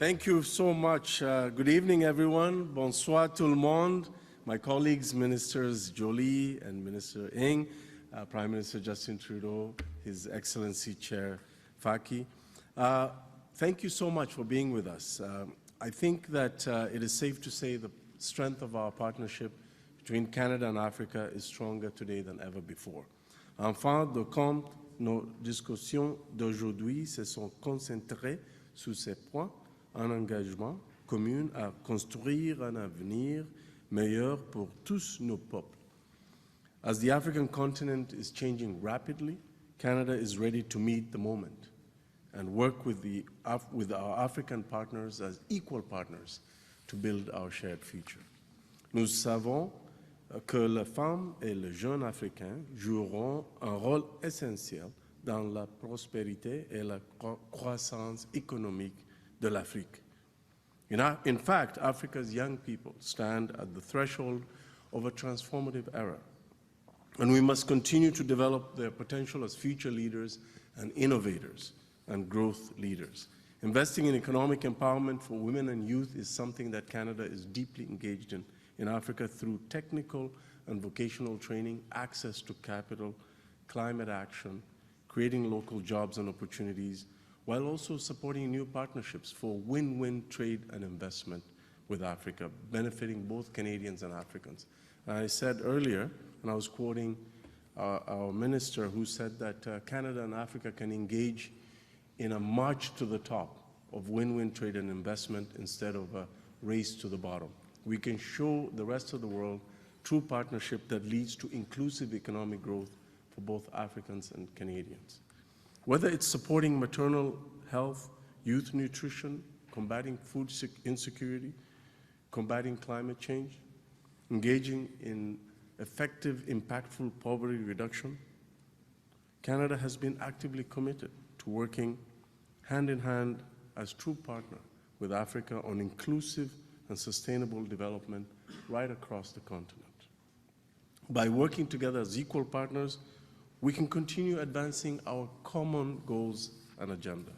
Thank you so much. Good evening, everyone. Bonsoir tout le monde. My colleagues, Ministers Joly and Minister Ng, Prime Minister Justin Trudeau, His Excellency Chair Faki. Thank you so much for being with us. I think that it is safe to say the strength of our partnership between Canada and Africa is stronger today than ever before. En fin de compte, nos discussions d'aujourd'hui se sont concentrées sur ces points, un engagement commun à construire un avenir meilleur pour tous nos peuples. As the African continent is changing rapidly, Canada is ready to meet the moment and work with our African partners as equal partners to build our shared future. Nous savons que les femmes et les jeunes africains joueront un rôle essentiel dans la prospérité et la croissance économique de l'Afrique. In fact, Africa's young people stand at the threshold of a transformative era, and we must continue to develop their potential as future leaders and innovators and growth leaders. Investing in economic empowerment for women and youth is something that Canada is deeply engaged in Africa through technical and vocational training, access to capital, climate action, creating local jobs and opportunities, while also supporting new partnerships for win-win trade and investment with Africa, benefiting both Canadians and Africans. And I said earlier, and I was quoting our minister who said that Canada and Africa can engage in a march to the top of win-win trade and investment instead of a race to the bottom. We can show the rest of the world true partnership that leads to inclusive economic growth for both Africans and Canadians. Whether it's supporting maternal health, youth nutrition, combating food insecurity, combating climate change, engaging in effective, impactful poverty reduction, Canada has been actively committed to working hand in hand as true partner with Africa on inclusive and sustainable development right across the continent. By working together as equal partners, we can continue advancing our common goals and agenda.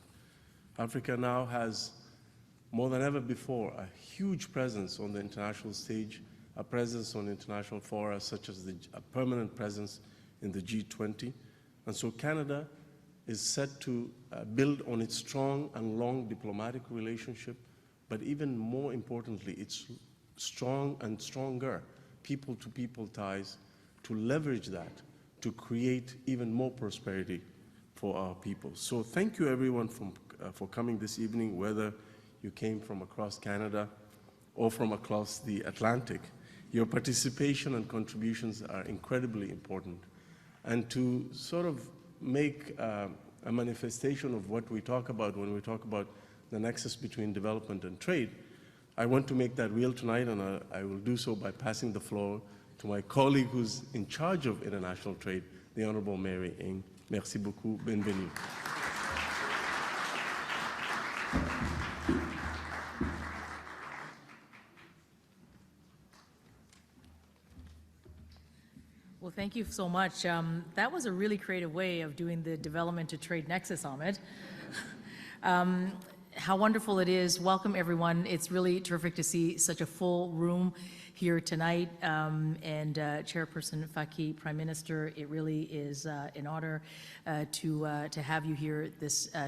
Africa now has, more than ever before, a huge presence on the international stage, a presence on international fora such as a permanent presence in the G20. And so Canada is set to build on its strong and long diplomatic relationship, but even more importantly, its strong and stronger people-to-people ties to leverage that to create even more prosperity for our people. So thank you everyone for coming this evening, whether you came from across Canada or from across the Atlantic. Your participation and contributions are incredibly important. And to sort of make a manifestation of what we talk about when we talk about the nexus between development and trade, I want to make that real tonight, and I will do so by passing the floor to my colleague who's in charge of international trade, the Honorable Mary Ng. Merci beaucoup. Bienvenue. Well, thank you so much. That was a really creative way of doing the development to trade nexus, Ahmed. How wonderful it is. Welcome, everyone. It's really terrific to see such a full room here tonight. And Chairperson Faki, Prime Minister, it really is an honor to have you here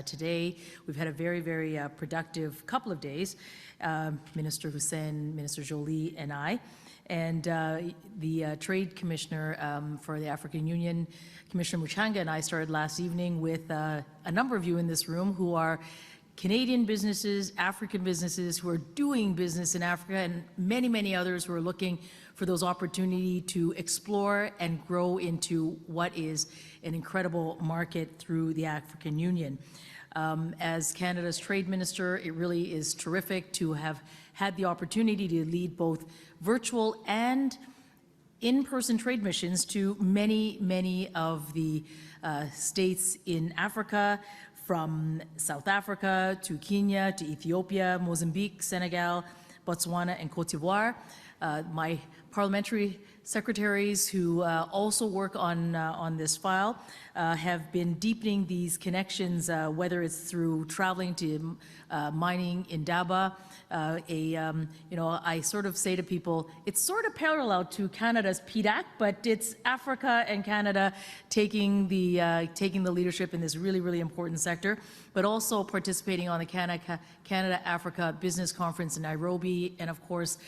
today. We've had a very, very productive couple of days, Minister Hussen, Minister Joly, and I. And the Trade Commissioner for the African Union, Commissioner Muchanga, and I started last evening with a number of you in this room who are Canadian businesses, African businesses who are doing business in Africa, and many, many others who are looking for those opportunities to explore and grow into what is an incredible market through the African Union. As Canada's Trade Minister, it really is terrific to have had the opportunity to lead both virtual and in-person trade missions to many, many of the states in Africa, from South Africa to Kenya to Ethiopia, Mozambique, Senegal, Botswana, and Cote d'Ivoire. my parliamentary secretaries who also work on this file have been deepening these connections, whether it's through traveling to mining in Daba. I sort of say to people, it's sort of parallel to Canada's PDAC, but it's Africa and Canada taking the leadership in this really, really important sector, but also participating on the Canada-Africa Business Conference in Nairobi, and of course,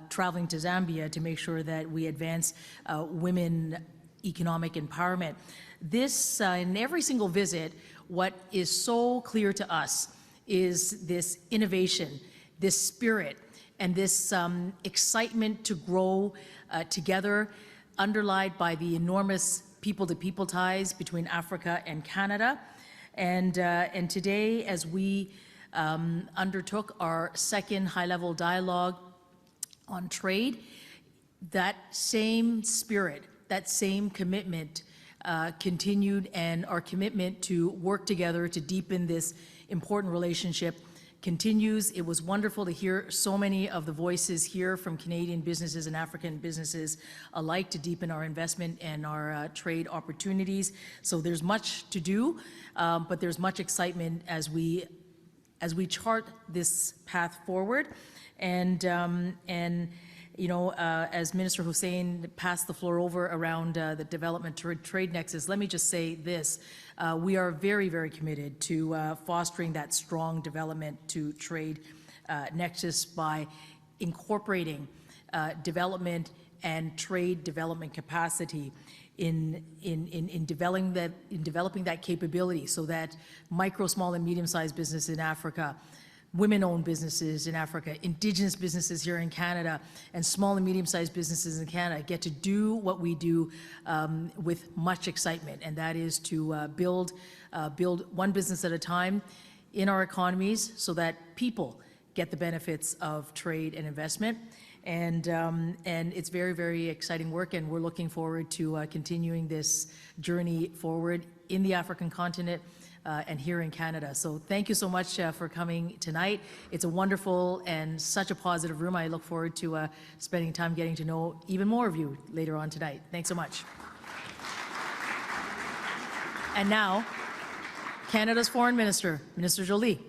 traveling to Zambia to make sure that we advance women economic empowerment. This, in every single visit, what is so clear to us is this innovation, this spirit, and this excitement to grow together, underlined by the enormous people-to-people ties between Africa and Canada. And today, as we undertook our second high-level dialogue on trade, that same spirit, that same commitment continued, and our commitment to work together to deepen this important relationship continues. It was wonderful to hear so many of the voices here from Canadian businesses and African businesses alike to deepen our investment and our trade opportunities. So there's much to do, but there's much excitement as we chart this path forward. And as Minister Hussen passed the floor over around the development trade nexus, let me just say this. We are very, very committed to fostering that strong development to trade nexus by incorporating development and trade development capacity in developing that capability, so that micro, small, and medium-sized business in Africa, women-owned businesses in Africa, Indigenous businesses here in Canada, and small and medium-sized businesses in Canada get to do what we do with much excitement, and that is to build one business at a time in our economies so that people get the benefits of trade and investment. And it's very, very exciting work, and we're looking forward to continuing this journey forward in the African continent and here in Canada. So thank you so much for coming tonight. It's a wonderful and such a positive room. I look forward to spending time getting to know even more of you later on tonight. Thanks so much. And now, Canada's Foreign Minister, Minister Joly.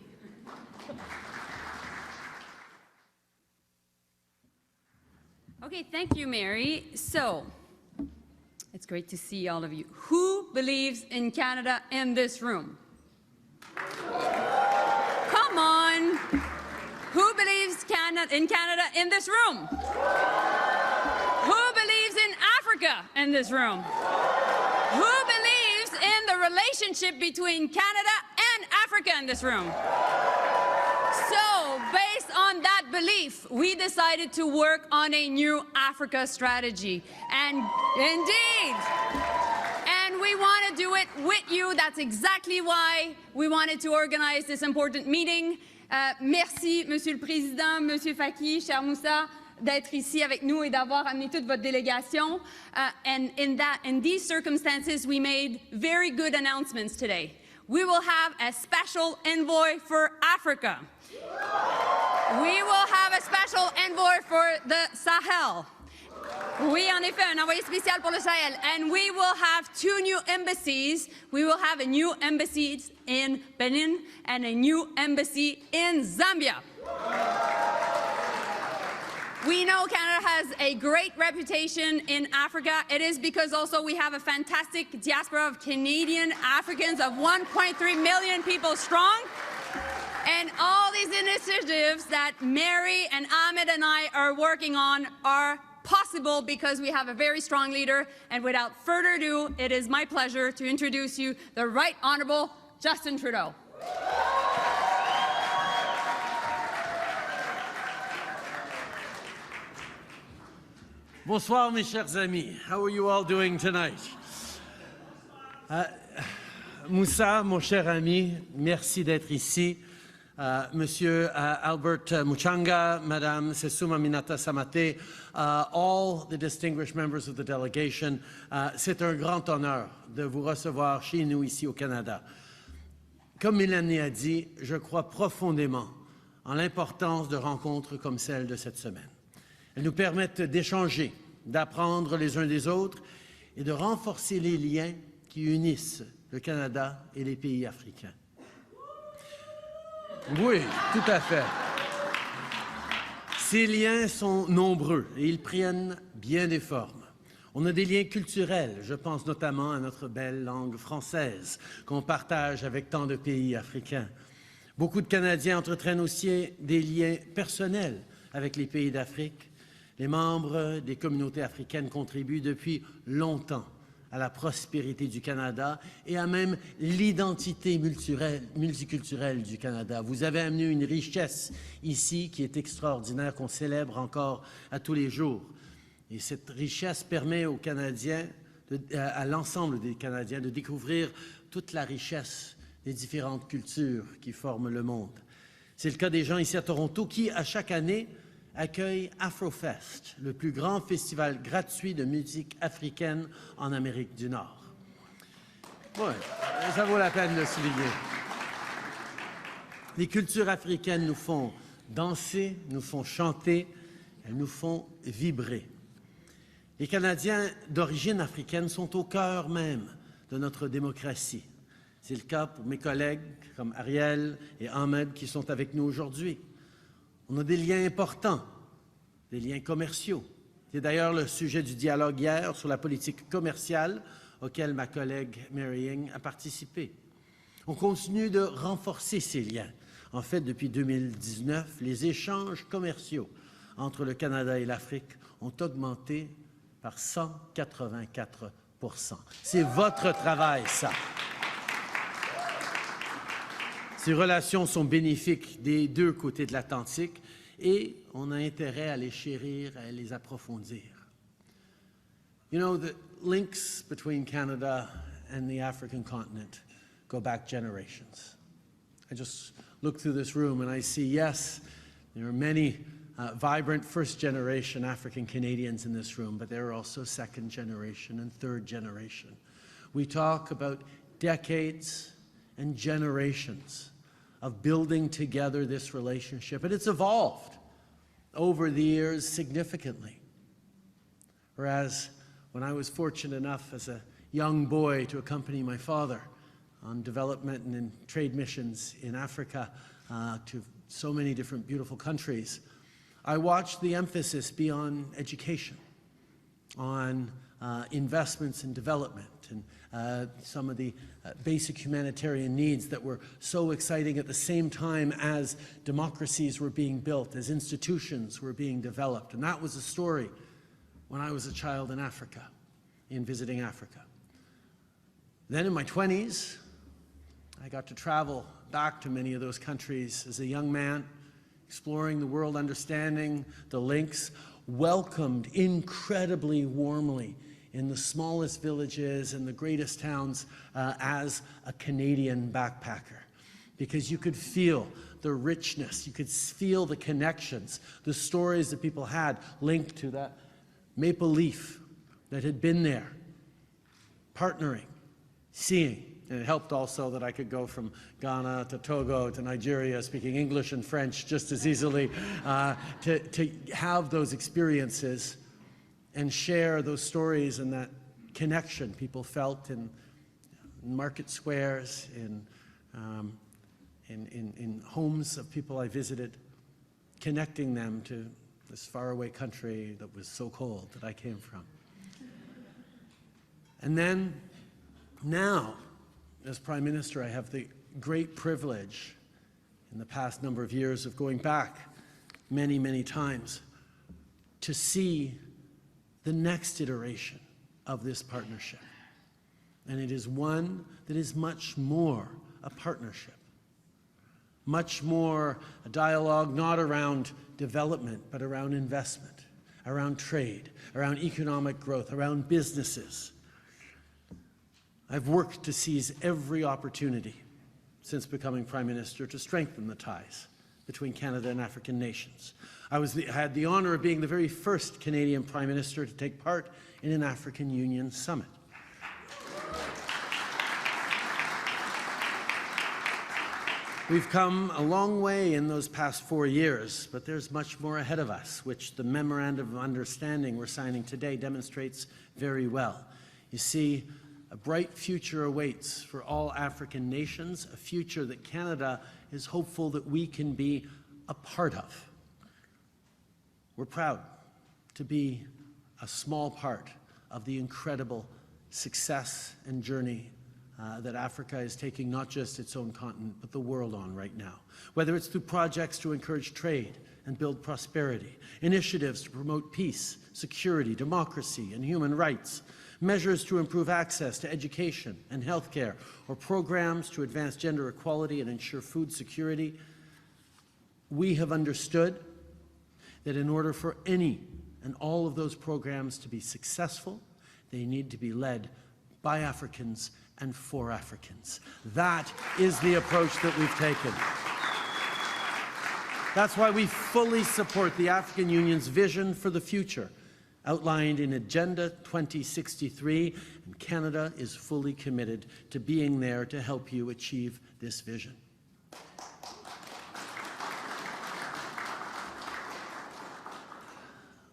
Okay, thank you, Mary. So, it's great to see all of you. Who believes in Canada in this room? Come on. Who believes in Canada in this room? Who believes in Africa in this room? Who believes in the relationship between Canada and Africa in this room? So, based on that belief, we decided to work on a new Africa strategy. And indeed, and we want to do it with you. That's exactly why we wanted to organize this important meeting. Merci, Monsieur le Président, Monsieur Faki, cher Moussa, d'être ici avec nous et d'avoir amené toute votre délégation. And in these circumstances, we made very good announcements today. We will have a special envoy for Africa. We will have a special envoy for the Sahel. Oui, en effet, un envoyé spécial pour le Sahel. And we will have 2 new embassies. We will have a new embassy in Benin and a new embassy in Zambia. We know Canada has a great reputation in Africa. It is because also we have a fantastic diaspora of Canadian Africans of 1.3 million people strong. And all these initiatives that Mary and Ahmed and I are working on are possible because we have a very strong leader. And without further ado, it is my pleasure to introduce you the Right Honourable Justin Trudeau. Bonsoir, mes chers amis. How are you all doing tonight? Moussa, mon cher ami, merci d'être ici. Monsieur Albert Muchanga, Madame Sesuma Minata Samate, all the distinguished members of the delegation, c'est un grand honneur de vous recevoir chez nous ici au Canada. Comme Mélanie a dit, je crois profondément en l'importance de rencontres comme celle de cette semaine. Elles nous permettent d'échanger, d'apprendre les uns des autres et de renforcer les liens qui unissent le Canada et les pays africains. Oui, tout à fait. Ces liens sont nombreux et ils prennent bien des formes. On a des liens culturels, je pense notamment à notre belle langue française qu'on partage avec tant de pays africains. Beaucoup de Canadiens entretiennent aussi des liens personnels avec les pays d'Afrique. Les membres des communautés africaines contribuent depuis longtemps à la prospérité du Canada et à même l'identité multiculturelle du Canada. Vous avez amené une richesse ici qui est extraordinaire, qu'on célèbre encore à tous les jours. Et cette richesse permet aux Canadiens, à l'ensemble des Canadiens, de découvrir toute la richesse des différentes cultures qui forment le monde. C'est le cas des gens ici à Toronto qui, à chaque année, accueille Afrofest, le plus grand festival gratuit de musique africaine en Amérique du Nord. Oui, ça vaut la peine de le souligner. Les cultures africaines nous font danser, nous font chanter, elles nous font vibrer. Les Canadiens d'origine africaine sont au cœur même de notre démocratie. C'est le cas pour mes collègues comme Ariel et Ahmed qui sont avec nous aujourd'hui. On a des liens importants, des liens commerciaux. C'est d'ailleurs le sujet du dialogue hier sur la politique commerciale auquel ma collègue Mary Ng a participé. On continue de renforcer ces liens. En fait, depuis 2019, les échanges commerciaux entre le Canada et l'Afrique ont augmenté par 184 %. C'est votre travail, ça. Ces relations sont bénéfiques des deux côtés de l'Atlantique et on a intérêt à les chérir, à les approfondir. You know, the links between Canada and the African continent go back generations. I just look through this room and I see, yes, there are many vibrant first-generation African Canadians in this room, but there are also second generation and third generation. We talk about decades and generations of building together this relationship. And it's evolved over the years significantly. Whereas when I was fortunate enough as a young boy to accompany my father on development and in trade missions in Africa to so many different beautiful countries, I watched the emphasis be on education, on investments in development, and some of the basic humanitarian needs that were so exciting at the same time as democracies were being built, as institutions were being developed. And that was the story when I was a child in Africa, in visiting Africa. Then in my 20s, I got to travel back to many of those countries as a young man, exploring the world, understanding the links, welcomed incredibly warmly in the smallest villages and the greatest towns as a Canadian backpacker, because you could feel the richness, you could feel the connections, the stories that people had linked to that maple leaf that had been there, partnering, seeing. And it helped also that I could go from Ghana to Togo to Nigeria speaking English and French just as easily to have those experiences and share those stories and that connection people felt in market squares, in homes of people I visited, connecting them to this faraway country that was so cold that I came from. And then, now, as Prime Minister, I have the great privilege in the past number of years of going back many, many times to see the next iteration of this partnership. And it is one that is much more a partnership, much more a dialogue not around development, but around investment, around trade, around economic growth, around businesses. I've worked to seize every opportunity since becoming Prime Minister to strengthen the ties between Canada and African nations. I had the honor of being the very first Canadian Prime Minister to take part in an African Union summit. We've come a long way in those past 4 years, but there's much more ahead of us, which the Memorandum of Understanding we're signing today demonstrates very well. You see, a bright future awaits for all African nations, a future that Canada is hopeful that we can be a part of. We're proud to be a small part of the incredible success and journey that Africa is taking, not just its own continent, but the world on right now. Whether it's through projects to encourage trade and build prosperity, initiatives to promote peace, security, democracy, and human rights, measures to improve access to education and healthcare, or programs to advance gender equality and ensure food security, we have understood that in order for any and all of those programs to be successful, they need to be led by Africans and for Africans. That is the approach that we've taken. That's why we fully support the African Union's vision for the future, outlined in Agenda 2063, and Canada is fully committed to being there to help you achieve this vision.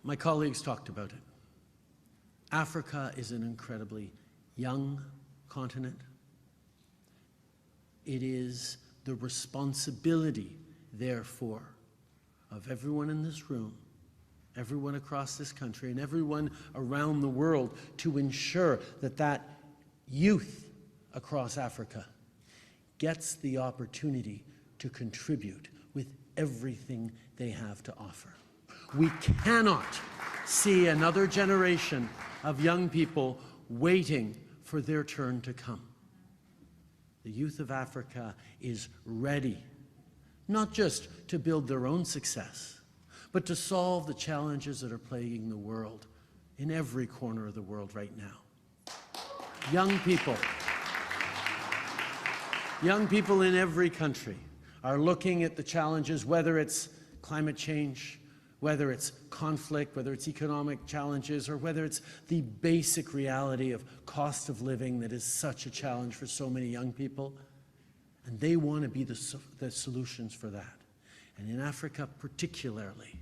My colleagues talked about it. Africa is an incredibly young continent. It is the responsibility, therefore, of everyone in this room, everyone across this country, and everyone around the world to ensure that that youth across Africa gets the opportunity to contribute with everything they have to offer. We cannot see another generation of young people waiting for their turn to come. The youth of Africa is ready, not just to build their own success, but to solve the challenges that are plaguing the world in every corner of the world right now. Young people in every country are looking at the challenges, whether it's climate change, whether it's conflict, whether it's economic challenges, or whether it's the basic reality of cost of living that is such a challenge for so many young people. And they want to be the solutions for that. And in Africa particularly,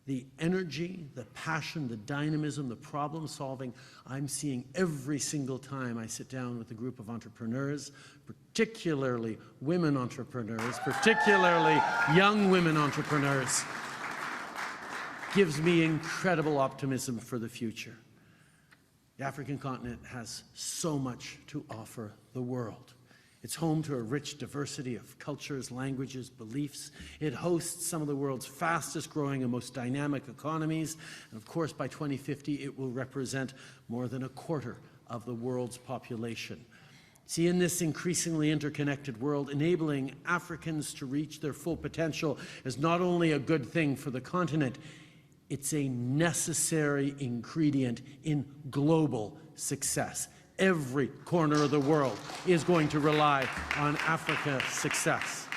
the energy, the passion, the dynamism, the problem solving, I'm seeing every single time I sit down with a group of entrepreneurs, particularly women entrepreneurs, particularly young women entrepreneurs, gives me incredible optimism for the future. The African continent has so much to offer the world. It's home to a rich diversity of cultures, languages, beliefs. It hosts some of the world's fastest growing and most dynamic economies. And of course, by 2050, it will represent more than a quarter of the world's population. See, in this increasingly interconnected world, enabling Africans to reach their full potential is not only a good thing for the continent, it's a necessary ingredient in global success. Every corner of the world is going to rely on Africa's success.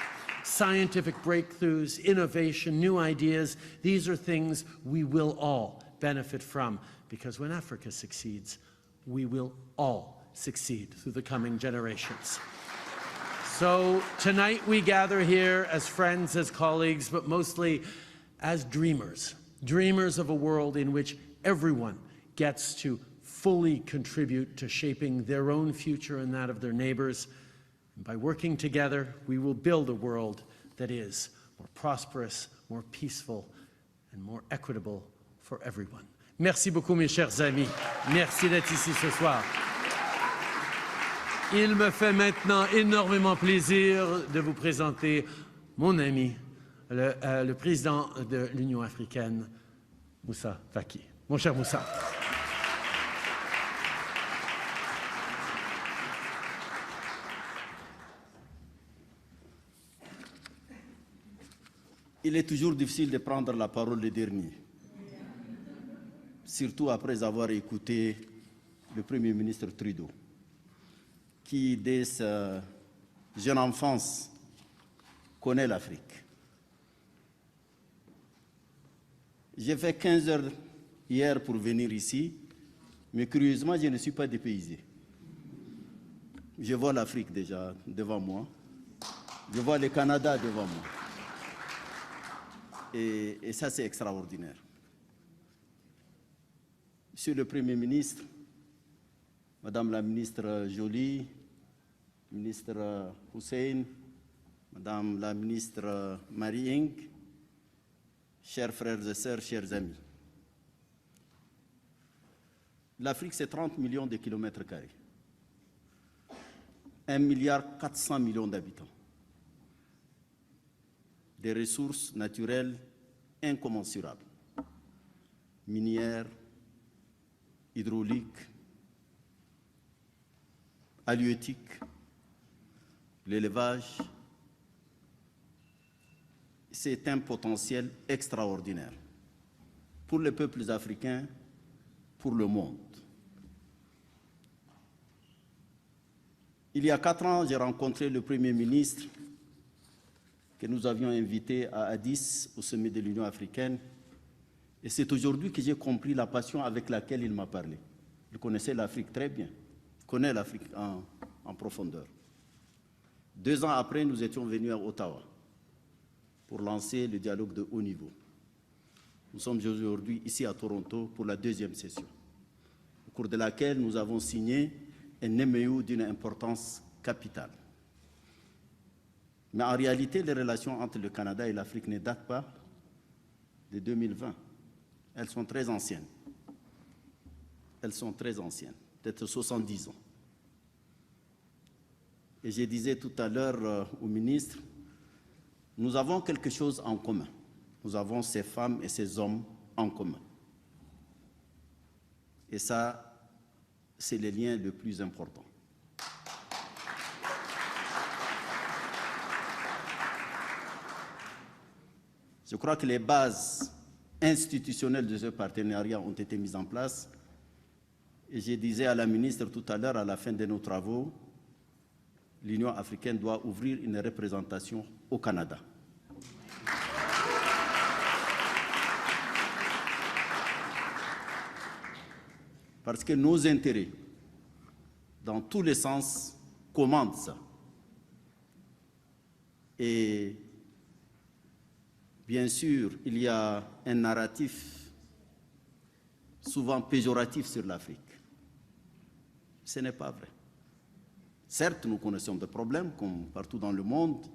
Scientific breakthroughs, innovation, new ideas, these are things we will all benefit from, because when Africa succeeds, we will all succeed through the coming generations. So tonight we gather here as friends, as colleagues, but mostly as dreamers. Dreamers of a world in which everyone gets to fully contribute to shaping their own future and that of their neighbors. And by working together, we will build a world that is more prosperous, more peaceful, and more equitable for everyone. Merci beaucoup, mes chers amis. Merci d'être ici ce soir. Il me fait maintenant énormément plaisir de vous présenter mon ami, le président de l'Union africaine, Moussa Faki. Mon cher Moussa. Il est toujours difficile de prendre la parole le dernier, surtout après avoir écouté le Premier ministre Trudeau, qui, dès sa jeune enfance, connaît l'Afrique. J'ai fait 15 heures hier pour venir ici, mais curieusement, je ne suis pas dépaysé. Je vois l'Afrique déjà devant moi. Je vois le Canada devant moi. Et ça, c'est extraordinaire. Monsieur le Premier ministre, Madame la ministre Joly, ministre Hussen, Madame la ministre Marie-Ing, chers frères et sœurs, chers amis. L'Afrique, c'est 30 millions de kilomètres carrés. 1,4 milliard d'habitants. Des ressources naturelles incommensurables. Minières, hydrauliques, halieutiques, l'élevage. C'est un potentiel extraordinaire pour les peuples africains, pour le monde. Il y a 4 ans, j'ai rencontré le Premier ministre que nous avions invité à Addis, au sommet de l'Union africaine. Et c'est aujourd'hui que j'ai compris la passion avec laquelle il m'a parlé. Il connaissait l'Afrique très bien. Il connaît l'Afrique en profondeur. 2 ans après, nous étions venus à Ottawa pour lancer le dialogue de haut niveau. Nous sommes aujourd'hui ici à Toronto pour la 2e session, au cours de laquelle nous avons signé un MOU d'une importance capitale. Mais en réalité, les relations entre le Canada et l'Afrique ne datent pas de 2020. Elles sont très anciennes. Elles sont très anciennes, peut-être 70 ans. Et je disais tout à l'heure au ministre, nous avons quelque chose en commun. Nous avons ces femmes et ces hommes en commun. Et ça, c'est le lien le plus important. Je crois que les bases institutionnelles de ce partenariat ont été mises en place. Et je disais à la ministre tout à l'heure, à la fin de nos travaux, l'Union africaine doit ouvrir une représentation au Canada. Parce que nos intérêts, dans tous les sens, commandent ça. Et bien sûr, il y a un narratif souvent péjoratif sur l'Afrique. Ce n'est pas vrai. Certes, nous connaissons des problèmes, comme partout dans le monde,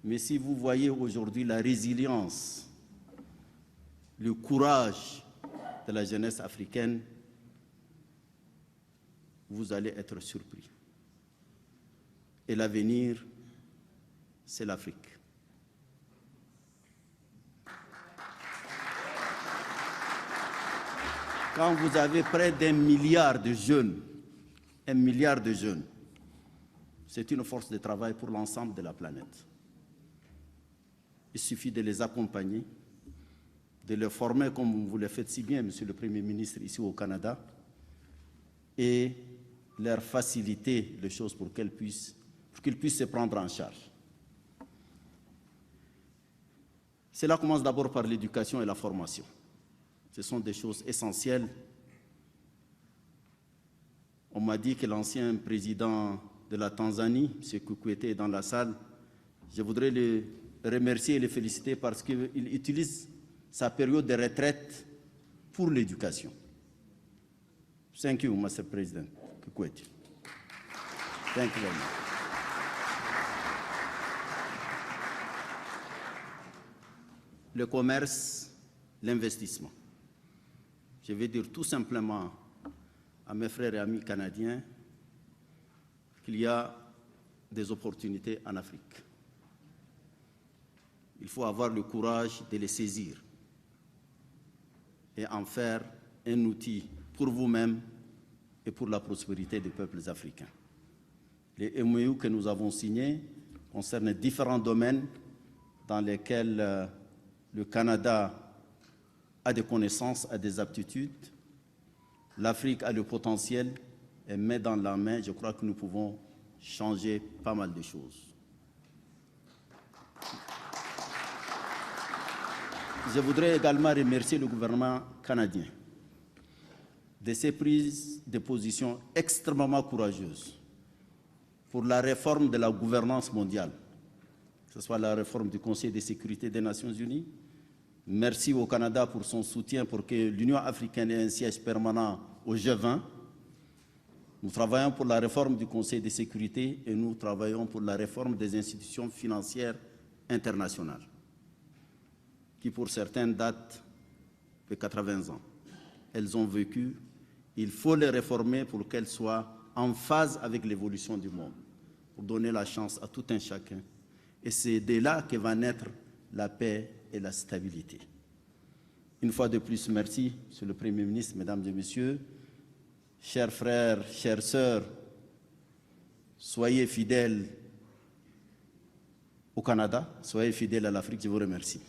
mais si vous voyez aujourd'hui la résilience, le courage de la jeunesse africaine, vous allez être surpris. Et l'avenir, c'est l'Afrique. Quand vous avez près d'1 milliard de jeunes, 1 milliard de jeunes, c'est une force de travail pour l'ensemble de la planète. Il suffit de les accompagner, de les former comme vous le faites si bien, Monsieur le Premier ministre, ici au Canada, et leur faciliter les choses pour qu'ils puissent se prendre en charge. Cela commence d'abord par l'éducation et la formation. Ce sont des choses essentielles. On m'a dit que l'ancien président de la Tanzanie, M. Kikwete, est dans la salle. Je voudrais le remercier et le féliciter parce qu'il utilise sa période de retraite pour l'éducation. Thank you, Mr. President Kikwete. Thank you very much. Le commerce, l'investissement. Je vais dire tout simplement à mes frères et amis canadiens qu'il y a des opportunités en Afrique. Il faut avoir le courage de les saisir et en faire un outil pour vous-même et pour la prospérité des peuples africains. Les MOU que nous avons signés concernent différents domaines dans lesquels le Canada a des connaissances, a des aptitudes. L'Afrique a le potentiel et met dans la main, je crois que nous pouvons changer pas mal de choses. Je voudrais également remercier le gouvernement canadien de ses prises de position extrêmement courageuses pour la réforme de la gouvernance mondiale ce soit la réforme du Conseil de sécurité des Nations Unies. Merci au Canada pour son soutien pour que l'Union africaine ait un siège permanent au G20. Nous travaillons pour la réforme du Conseil de sécurité et nous travaillons pour la réforme des institutions financières internationales, qui pour certaines datent de 80 ans. Elles ont vécu, il faut les réformer pour qu'elles soient en phase avec l'évolution du monde, pour donner la chance à tout un chacun. Et c'est de là que va naître la paix et la stabilité. Une fois de plus, merci, Monsieur le Premier ministre, Mesdames et Messieurs, chers frères, chères sœurs, soyez fidèles au Canada, soyez fidèles à l'Afrique, je vous remercie.